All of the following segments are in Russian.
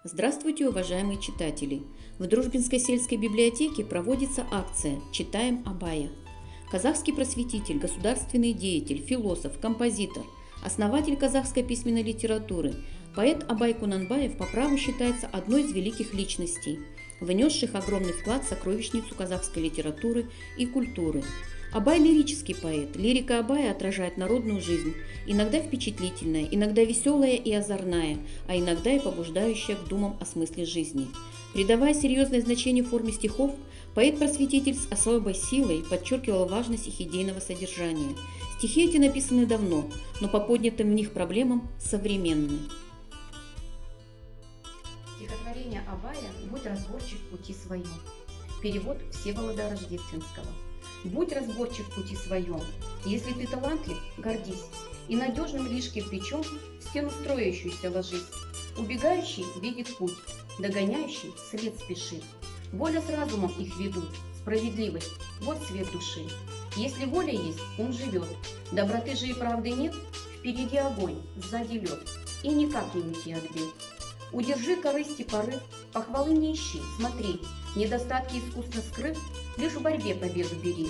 Здравствуйте, уважаемые читатели! В Дружбинской сельской библиотеке проводится акция «Читаем Абая». Казахский просветитель, государственный деятель, философ, композитор, основатель казахской письменной литературы, поэт Абай Кунанбаев по праву считается одной из великих личностей, внесших огромный вклад в сокровищницу казахской литературы и культуры. Абай – лирический поэт. Лирика Абая отражает народную жизнь, иногда впечатлительная, иногда веселая и озорная, а иногда и побуждающая к думам о смысле жизни. Придавая серьезное значение форме стихов, поэт-просветитель с особой силой подчеркивал важность их идейного содержания. Стихи эти написаны давно, но по поднятым в них проблемам современны. Стихотворение Абая «Будь разборчив в пути своем». Перевод Всеволода Рождественского. Будь разборчив в пути своем, если ты талантлив, гордись, и надежным лишь кирпичом в стену строящуюся ложись. Убегающий видит путь, догоняющий след спешит. Воля с разумом их ведут, справедливость – вот свет души. Если воля есть, ум живет, доброты же и правды нет, впереди огонь, сзади лед, и никак не уйти от бед. Удержи корысти порыв, похвалы не ищи, смотри, недостатки искусно скрыв, лишь в борьбе победу бери.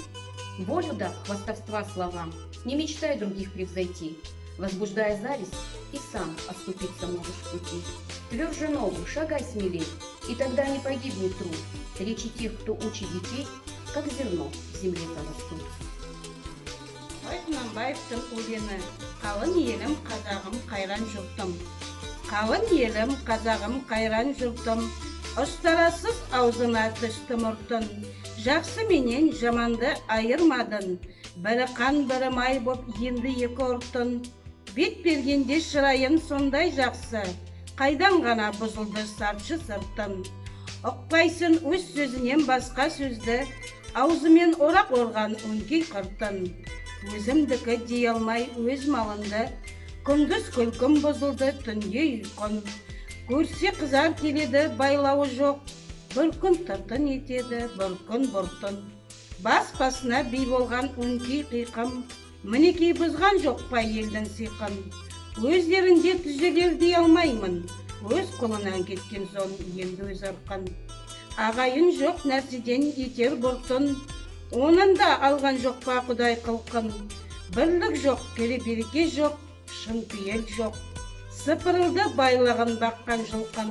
Волю дав хвастовства словам, не мечтай других превзойти, возбуждая зависть, и сам оступиться можешь в пути. Тверже ногу, шагай смелей, и тогда не погибнет труд. Речи тех, кто учит детей, как зерно в земле-то растут. Абай Кунанбаевтың өлеңі «Қалың елім, қазағым, қайран жұртым». Қалың елім, қазағым, қайран жұртым, ұстарасыз аузына тышты мұртын, жақсы менен жаманды айырмадың, бірі қан, бірі май боп енді екі ұртын. Бет бергенде шырайын сондай жақсы, қайдан ғана бұзылды саршы сыртын. Ұқпайсың өз сөзінен басқа сөзді, аузымен орақ орған өңкей қыртын. Өзімдікі дей алмай өз малынды, күндіз күлкім бұзылды түнде ұйқын. Көрсе қызар келеді байлауы жоқ, бір күн тыртын етеді, бір күн бұртын. Бас-басына бей болған өңкей қиқым, мінекей бұзған жоқ па елдің сиқын. Өздерінде түзелер дей алмаймын, өз қолынан кеткен соң енді өз ырқын. Ағайын жоқ нәрседен етер бұртын, оның да алған жоқ па құдай қылқын. Бірлік жоқ, береке жоқ, шын пейіл жоқ. Сыпырылды байлығын баққан жылқын.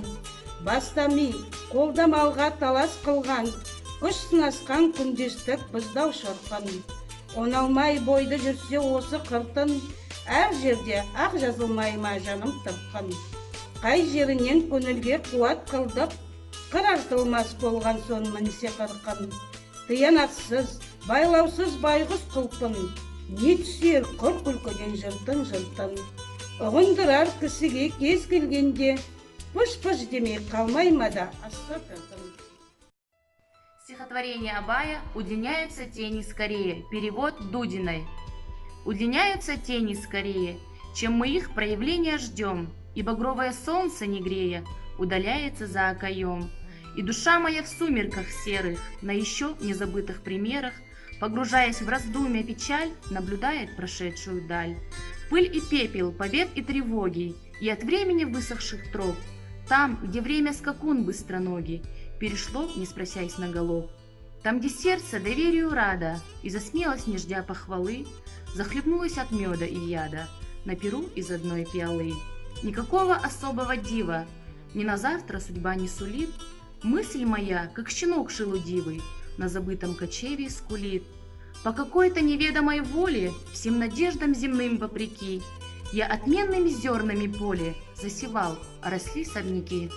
Бастами, қолдамалға талас қылған, күш сынасқан күндестік бұздау шырқын. Оналмай бойды жүрсе осы қыртын, әр жерде ақ жазылмай ма жаным тырқын. Қай жерінен көңілге қуат қылдық, қыр артылмас болған сон мінсе қырқын. Тиянақсыз, байлаусыз байғұс құлпын, не түсер құр күлкіден жыртын. Ұғындырар кісіге кез келгенде, пыш-пыш демей қалмай ма да асты тыртын. Стихотворение Абая «Удлиняются тени скорее». Перевод Дудиной. Удлиняются тени скорее, чем мы их проявления ждем, и багровое солнце, не грея, удаляется за окоем. И душа моя в сумерках серых, на еще незабытых примерах, погружаясь в раздумья печаль, наблюдает прошедшую даль. Пыль и пепел, побед и тревоги, и от времени высохших троп, там, где время скакун быстроногий, перешло, не спросясь наголов. Там, где сердце доверию рада, и за смелость не ждя похвалы, захлебнулась от меда и яда на перу из одной пиалы. Никакого особого дива ни на завтра судьба не сулит, мысль моя, как щенок шелудивый, на забытом кочеве скулит. По какой-то неведомой воле, всем надеждам земным вопреки, я отменными зернами поле засевал, а росли сорняки.